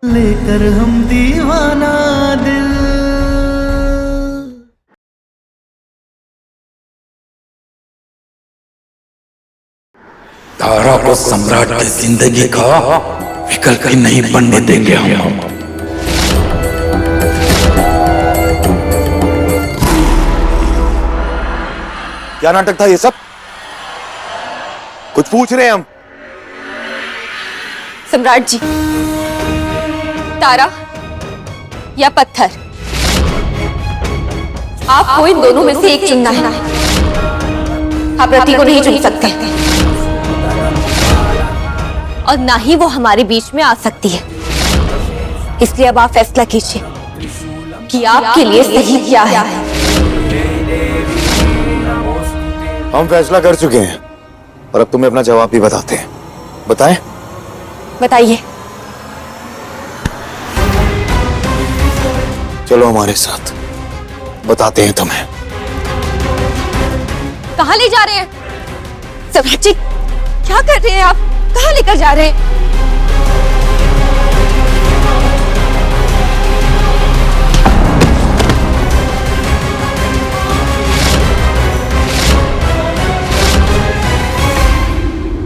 लेकर हम दीवाना दिल। तारा को सम्राट की जिंदगी का विकल्प ही नहीं बनने देंगे हम। क्या नाटक था ये सब? कुछ पूछ रहे हैं हम। सम्राट जी, तारा या पत्थर, आपको इन दोनों में से एक चुनना है। आप रति को नहीं चुन सकते और ना ही वो हमारे बीच में आ सकती है। इसलिए अब आप फैसला कीजिए कि आपके लिए सही क्या है। हम फैसला कर चुके हैं और अब तुम्हें अपना जवाब भी बताते हैं। बताएं? बताइए। चलो हमारे साथ, बताते हैं तुम्हें। कहाँ ले जा रहे हैं सम्राट जी? क्या कर रहे हैं आप? कहाँ लेकर जा रहे हैं?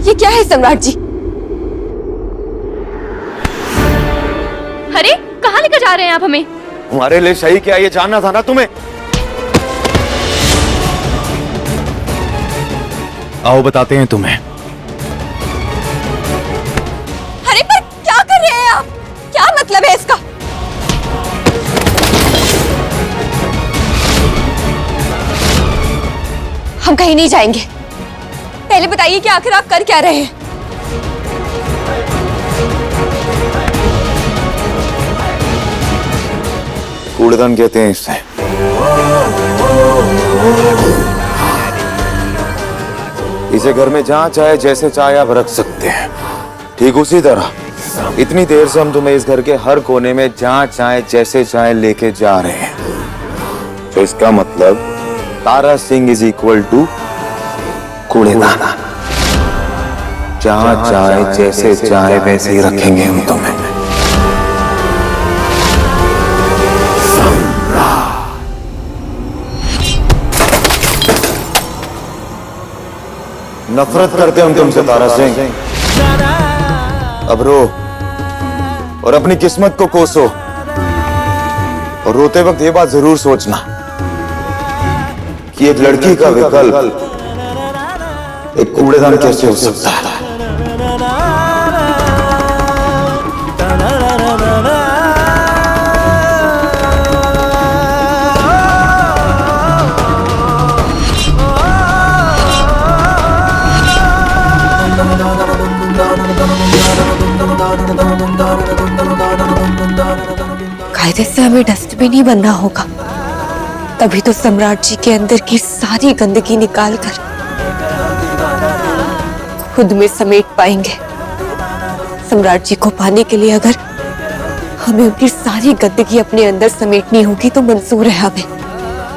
ये क्या है सम्राट जी? अरे कहाँ लेकर जा रहे हैं आप हमें? हमारे लिए सही क्या है ये जानना था ना तुम्हें। आओ बताते हैं तुम्हें। अरे पर क्या कर रहे हैं आप? क्या मतलब है इसका? हम कहीं नहीं जाएंगे। पहले बताइए कि आखिर आप कर क्या रहे हैं? कूड़ेदान कहते हैं इसे। इसे घर में जहां चाहे जैसे चाहे आप रख सकते हैं। ठीक उसी तरह इतनी देर से हम तुम्हें इस घर के हर कोने में जहां चाहे जैसे चाहे लेके जा रहे हैं। तो इसका मतलब Tara Singh is equal to कूड़ेदान। जहां चाहे जैसे चाहे वैसे ही रखेंगे हम तुम्हें। नफरत करते हम तुमसे तारा सिंह। अब रो और अपनी किस्मत को कोसो, और रोते वक्त ये बात जरूर सोचना कि एक लड़की का विकल्प एक कूड़ेदान कैसे हो सकता है। कायदे से हमें डस्टबिन ही बनना होगा, तभी तो सम्राट जी के अंदर की सारी गंदगी निकालकर खुद में समेट पाएंगे। सम्राट जी को पाने के लिए अगर हमें उनकी सारी गंदगी अपने अंदर समेटनी होगी तो मंजूर है हमें,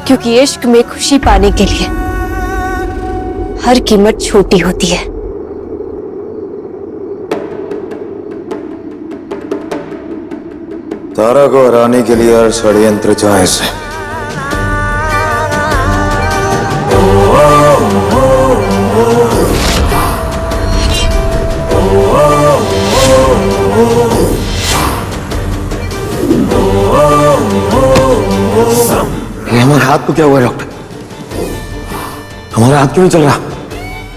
क्योंकि इश्क में खुशी पाने के लिए हर कीमत छोटी होती है। तारा को हराने के लिए हर षड्यंत्र जायज है। ये हमारे हाथ को क्या हुआ डॉक्टर? हमारा हाथ क्यों नहीं चल रहा?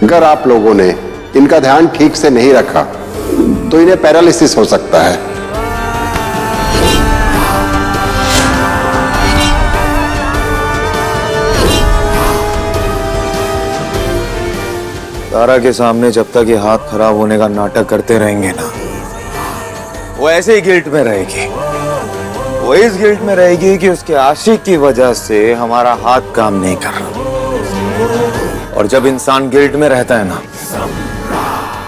अगर आप लोगों ने इनका ध्यान ठीक से नहीं रखा तो इन्हें पैरालिसिस हो सकता है। तारा के सामने जब तक ये हाथ खराब होने का नाटक करते रहेंगे ना, वो ऐसे ही गिल्ट में रहेगी। वो इस गिल्ट में रहेगी कि उसके आशिक की वजह से हमारा हाथ काम नहीं कर रहा। और जब इंसान गिल्ट में रहता है ना,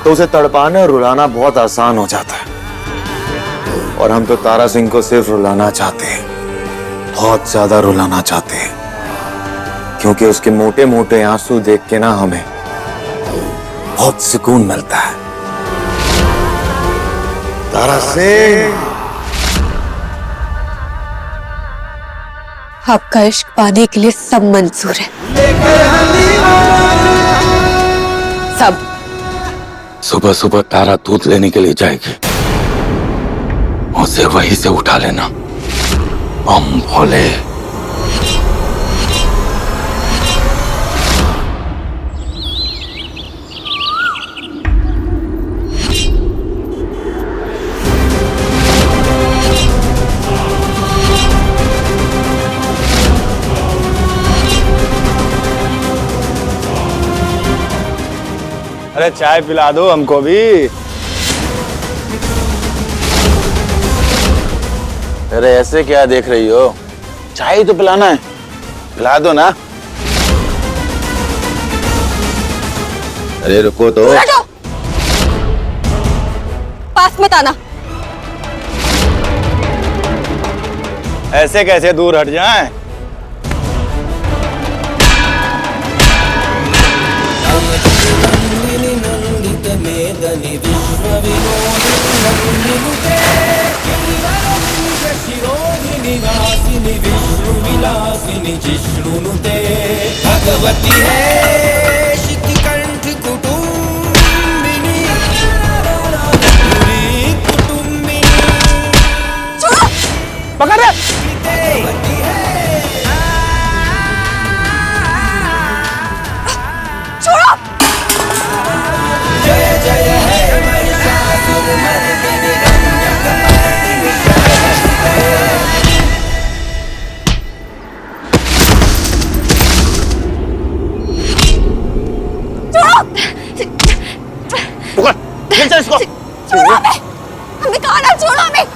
तो उसे तड़पाना और रुलाना बहुत आसान हो जाता है। और हम तो तारा सिंह को सिर्फ रुलाना चाहते हैं, बहुत ज्यादा रुलाना चाहते हैं, क्योंकि उसके मोटे मोटे आंसू देख के ना हमें बहुत सुकून मिलता है। तारा सिंह आपका इश्क पाने के लिए सब मंजूर है, सब। सुबह सुबह तारा दूध लेने के लिए जाएगी, उसे वहीं से उठा लेना। बम भोले। अरे चाय पिला दो हमको भी। अरे ऐसे क्या देख रही हो, चाय ही तो पिलाना है, पिला दो ना। अरे रुको तो। पास मत आना। ऐसे कैसे दूर हट जाएं? भगवती है शिखिकंठ कुटुंबिनी, कुटुंबिनी। पकड़ रे। छोड़ो। जय जय है महिषासुरमर्दिनी, रम्यकपर्दिनी इसको। छोड़ो हमें, हमें कहा ना, छोड़ो हमें।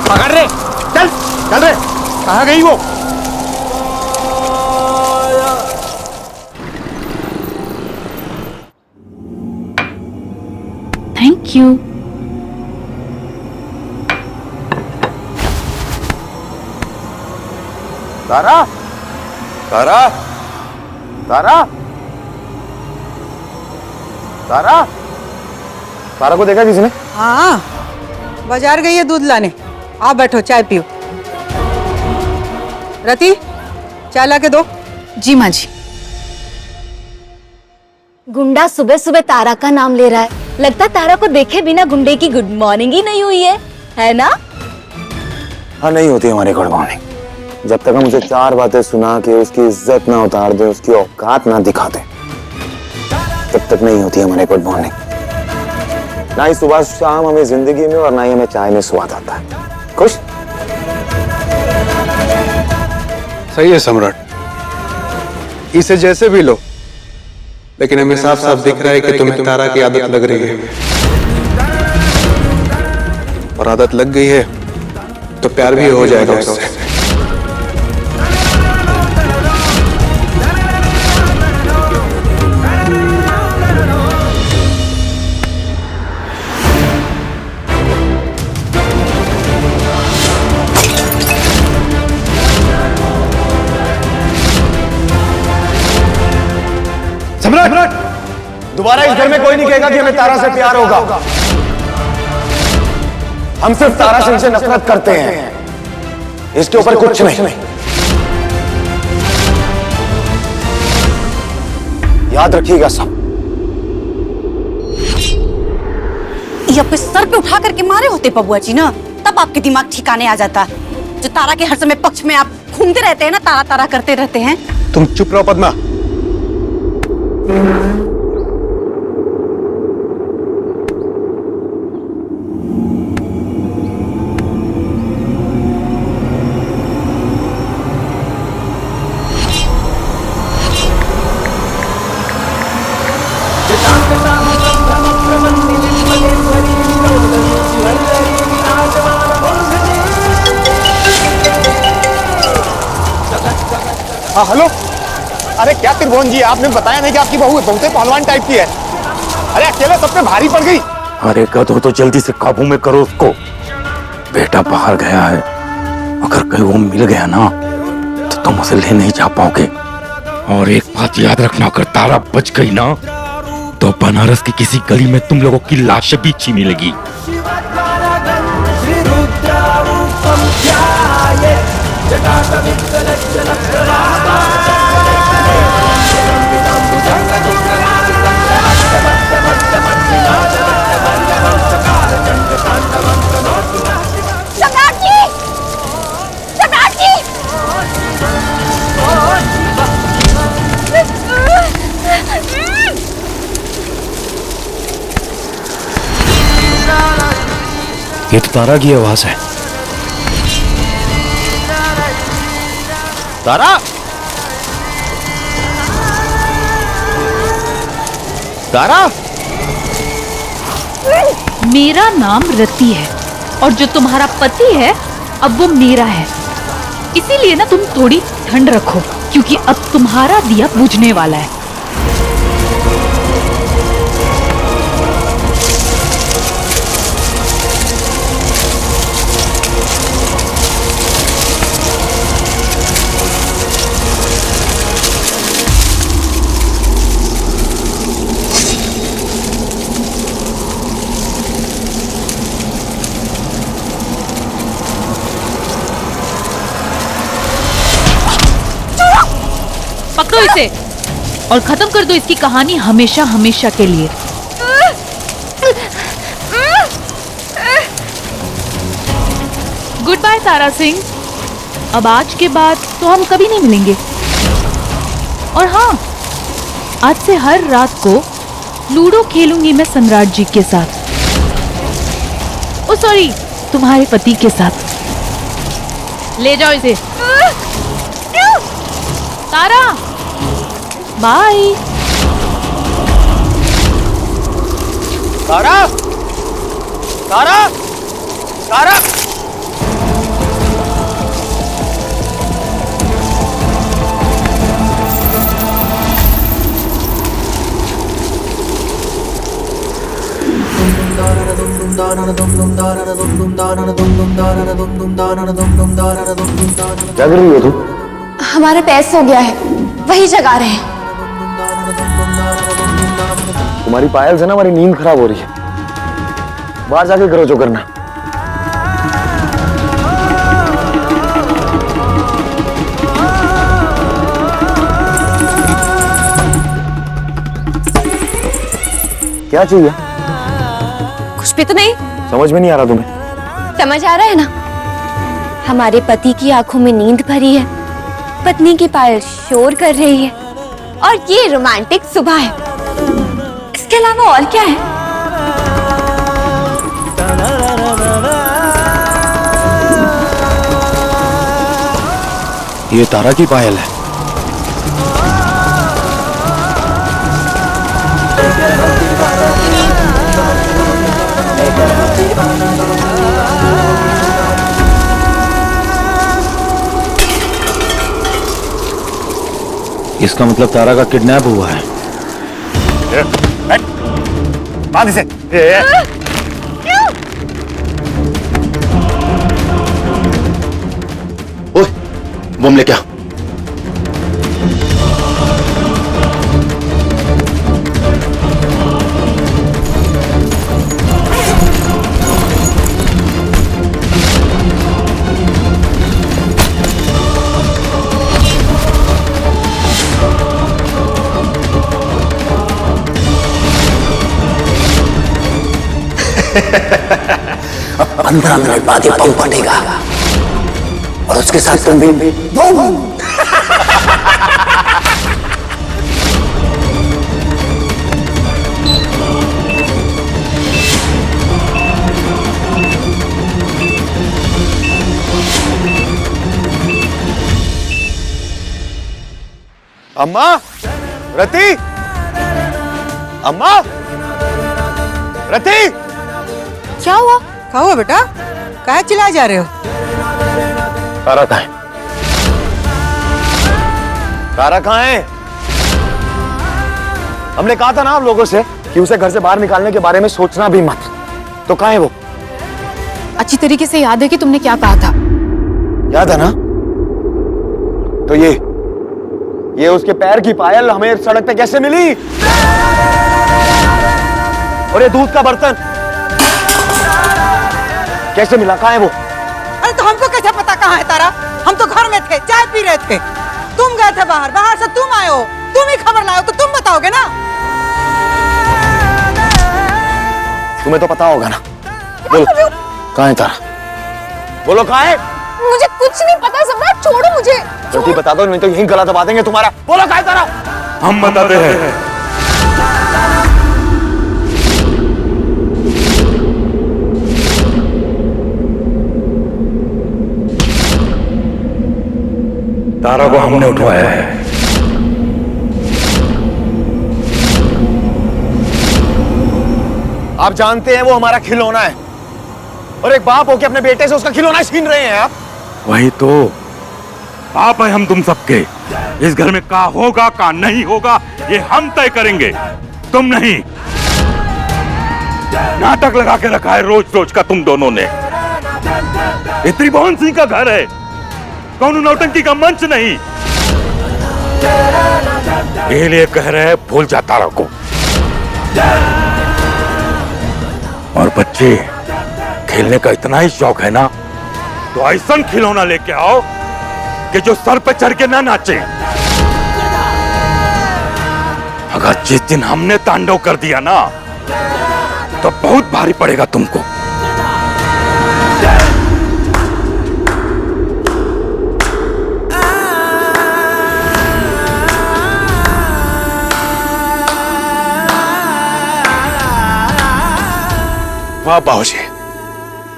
पकड़ रे, चल चल रे, कहाँ गई वो? Thank you. तारा, तारा, तारा, तारा, तारा को देखा किसी ने? हाँ, बाजार गई है दूध लाने। आओ बैठो, चाय पियो। रति, चाय ला के दो। जी माँ जी। गुंडा सुबह सुबह तारा का नाम ले रहा है, लगता तारा को देखे बिना गुंडे की गुड मॉर्निंग ही नहीं हुई है ना? हाँ, नहीं होती हमारी गुड मॉर्निंग। जब तक हम उसे 4 बातें सुना के उसकी इज्जत ना उतार दे, उसकी औकात ना दिखा दे, तब तक नहीं होती हमारी गुड मॉर्निंग। ना ही सुबह शाम हमें जिंदगी में और ना ही हमें चाय में स्वाद आता है। खुश? सही है सम्राट, इसे जैसे भी लो, लेकिन हमें साफ साफ दिख रहा है कि तुम्हें तारा की आदत लग रही है, और आदत लग गई है तो प्यार भी हो जाएगा उससे। सम्राट, दोबारा इस घर में कोई नहीं कहेगा कि हमें तारा से प्यार होगा। हम सिर्फ तारा सिंह से नफरत करते हैं, इसके ऊपर कुछ नहीं। याद रखिएगा सब। ये अपने सर पे उठा करके मारे होते पबुआ जी ना, तब आपके दिमाग ठिकाने आ जाता। जो तारा के हर समय पक्ष में आप घूमते रहते हैं ना, तारा तारा करते रहते हैं। तुम चुप रहो पद्मा। हेलो। अरे क्या त्रिभुवन जी, आपने बताया नहीं कि आपकी बहू बहुत पहलवान टाइप की है। अरे अकेले सब पे भारी पड़ गई। अरे गधो, तो जल्दी से काबू में करो उसको। बेटा बाहर गया है, अगर कहीं वो मिल गया ना तो तुम उसे ले नहीं जा पाओगे। और एक बात याद रखना, अगर तारा बच गई ना तो बनारस की किसी गली में तुम लोगों की लाश भी अच्छी मिलेगी। सम्राट जी! सम्राट जी! ये तो तारा की आवाज है। तारा, तारा। मेरा नाम रति है और जो तुम्हारा पति है अब वो मेरा है। इसीलिए ना तुम थोड़ी ठंड रखो, क्योंकि अब तुम्हारा दिया बुझने वाला है। पकड़ो इसे और खत्म कर दो इसकी कहानी हमेशा हमेशा के लिए। गुड बाय तारा सिंह, अब आज के बाद तो हम कभी नहीं मिलेंगे। और हाँ, आज से हर रात को लूडो खेलूंगी मैं सम्राट जी के साथ। ओ सॉरी, तुम्हारे पति के साथ। ले जाओ इसे। तारा, बाय। तारा, तारा, तारा। जग रही हो तू? हमारा पैस हो गया है, वही जगा रहे हैं। तुम्हारी पायल से ना हमारी नींद खराब हो रही है। बाहर जाके करो जो करना। क्या चाहिए? कुछ भी तो नहीं। समझ में नहीं आ रहा तुम्हें? समझ आ रहा है ना, हमारे पति की आंखों में नींद भरी है, पत्नी की पायल शोर कर रही है और ये रोमांटिक सुबह है। इसके अलावा और क्या है? ये तारा की पायल है। इसका मतलब तारा का किडनैप हुआ है। बांध इसे। ओए, बम लेके आ। अब 15 मिनट बाद ये बम फटेगा और उसके साथ तुम भी बम। अम्मा, रति, अम्मा, रति। क्या हुआ? क्या हुआ बेटा? काहे चिल्लाए जा रहे हो? तारा कहाँ है? तारा कहाँ है? हमने कहा था ना आप लोगों से कि उसे घर से बाहर निकालने के बारे में सोचना भी मत। तो कहाँ है वो? अच्छी तरीके से याद है कि तुमने क्या कहा था। याद है ना? तो ये उसके पैर की पायल हमें सड़क पे कैसे मिली? और ये दूध का बर्तन कैसे मिला? कहाँ है वो? अरे तो हमको कैसे पता कहाँ है तारा? हम तो घर में थे, चाय पी रहे थे। तुम गए थे बाहर, बाहर से तुम आए हो, तुम ही खबर लाओ तो तुम बताओगे ना। तुम्हें तो पता होगा ना। बोलो कहाँ है तारा? बोलो कहाँ है? मुझे कुछ नहीं पता सम्राट, छोड़ो मुझे। जल्दी बता दो, नहीं तो यहीं गला दबा देंगे तुम्हारा। बोलो कहाँ है तारा? हम बताते हैं। तारा को हमने उठवाया है। आप जानते हैं वो हमारा खिलौना है, और एक बाप होके अपने बेटे से उसका खिलौना छीन रहे हैं आप। वही तो पाप है हम तुम सबके। इस घर में का होगा का नहीं होगा ये हम तय करेंगे, तुम नहीं। नाटक लगा के रखा है रोज रोज का तुम दोनों ने। ये त्रिभुवन सिंह का घर है, कौन नौटंकी का मंच नहीं। ये लिए कह रहे हैं भूल जा तारा को। और बच्चे खेलने का इतना ही शौक है ना, तो ऐसा खिलौना लेके आओ कि जो सर पे चढ़ के ना नाचे। अगर जिस दिन हमने तांडव कर दिया ना, तो बहुत भारी पड़ेगा तुमको। वाह बाबूजी,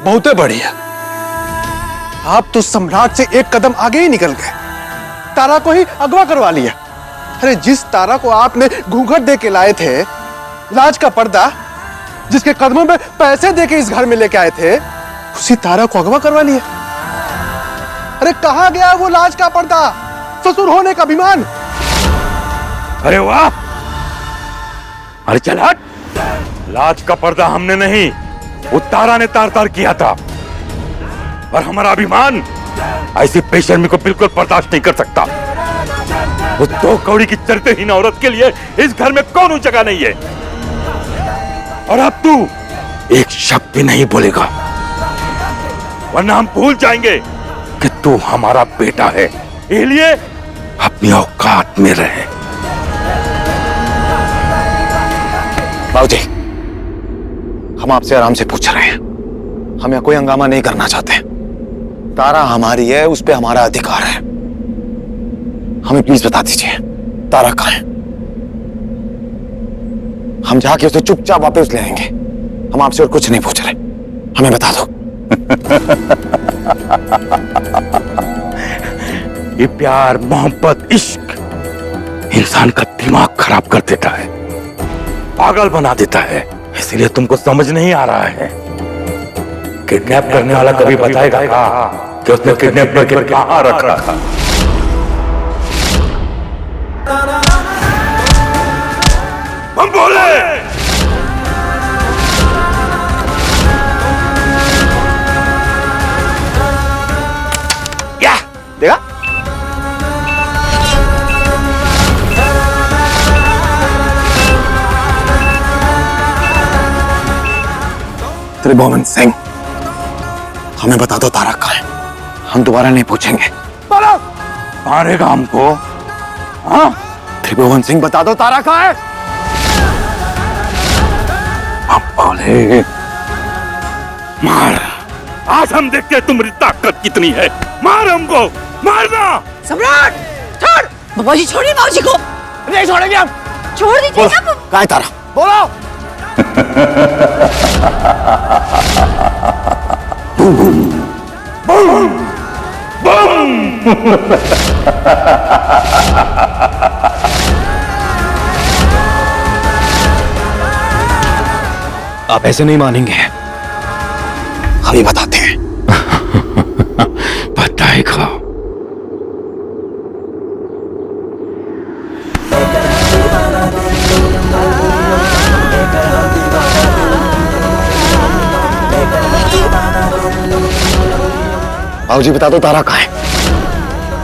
बहुत बढ़िया। आप तो सम्राट से एक कदम आगे ही निकल गए, तारा को ही अगवा करवा लिया। अरे जिस तारा को आपने घूंघट दे के लाए थे, लाज का पर्दा, जिसके कदमों में पैसे दे के इस घर में लेके आए थे, उसी तारा को अगवा करवा लिया। अरे कहाँ गया वो लाज का पर्दा, ससुर होने का अभिमान? अरे वाह, अरे चल हट। लाज का पर्दा हमने नहीं, वो तारा ने तार तार किया था। और हमारा अभिमान ऐसी बेशर्मी को बिल्कुल बर्दाश्त नहीं कर सकता। वो 2 कौड़ी की चरित्रहीन औरत के लिए इस घर में कौन जगह नहीं है। और अब तू एक शब्द भी नहीं बोलेगा, वरना हम भूल जाएंगे कि तू हमारा बेटा है। इसलिए अपनी औकात में रहे। बाबूजी, हम आपसे आराम से पूछ रहे हैं, हम यहाँ कोई हंगामा नहीं करना चाहते। तारा हमारी है, उस पे हमारा अधिकार है। हमें प्लीज बता दीजिए तारा कहाँ है? हम जाके उसे चुपचाप वापस ले आएंगे। हम आपसे और कुछ नहीं पूछ रहे, हमें बता दो। ये प्यार, मोहब्बत, इश्क इंसान का दिमाग खराब कर देता है, पागल बना देता है। इसलिए तुमको समझ नहीं आ रहा है। किडनैप करने वाला कभी बताएगा कि उसने किडनैप करके कहां रखा था? हम बोले क्या देखा? त्रिभुवन सिंह, हमें बता दो तारा कहाँ है। हम दोबारा नहीं पूछेंगे। बोलो, मारेगा हमको? हाँ, त्रिभुवन सिंह बता दो तारा कहाँ है। हम बोले मार। आज हम देखते हैं तुम्हारी ताकत कितनी है। मार हमको, मारना। सम्राट छोड़। बाबूजी छोड़िए बाबूजी को। नहीं छोड़ेंगे हम। छोड़ दीजिए ना। कहाँ है तारा? बोलो। आप ऐसे नहीं मानेंगे, अभी बताते हैं। बताएगा। आओ जी बता दो तारा कहाँ है,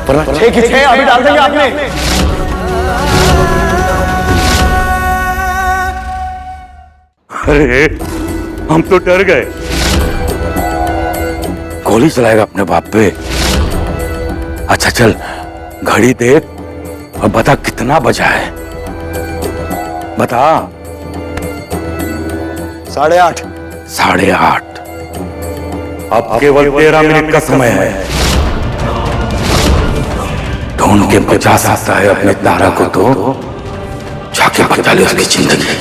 वरना 6 की 6 अभी डाल देंगे आपने। अरे हम तो डर गए। गोली चलाएगा अपने बाप पे। अच्छा चल घड़ी देख और बता कितना बजा है, बता। 8:30। 8:30। अब केवल 13 मिनट का समय है। ढूंढ के बचा सकता है अपने तारा को तो जाके बचा ले उसकी जिंदगी।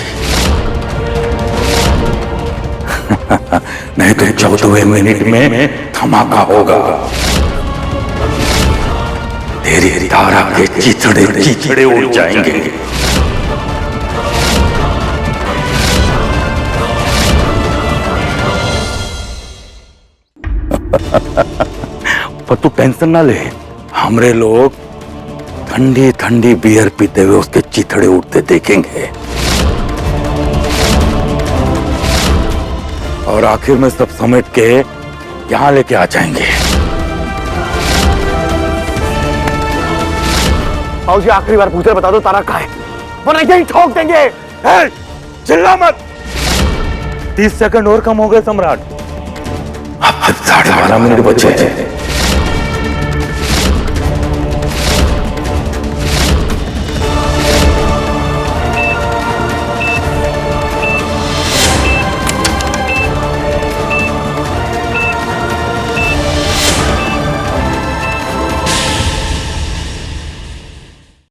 नहीं तो 14वें मिनट में धमाका होगा। तेरी तारा के चिथड़े उड़ जाएंगे। पर तू टेंशन ना ले, हमरे लोग ठंडी ठंडी बियर पीते हुए उसके चिथड़े उड़ते देखेंगे और आखिर में सब समेट के यहां लेके आ जाएंगे। आओ जी आखिरी बार पूछ रहे, बता दो तारा कहाँ है, वरना यहीं ठोक देंगे। चिल्ला मत। 30 सेकंड और कम हो गए सम्राट। अब 12.5 मिनट बचे हैं।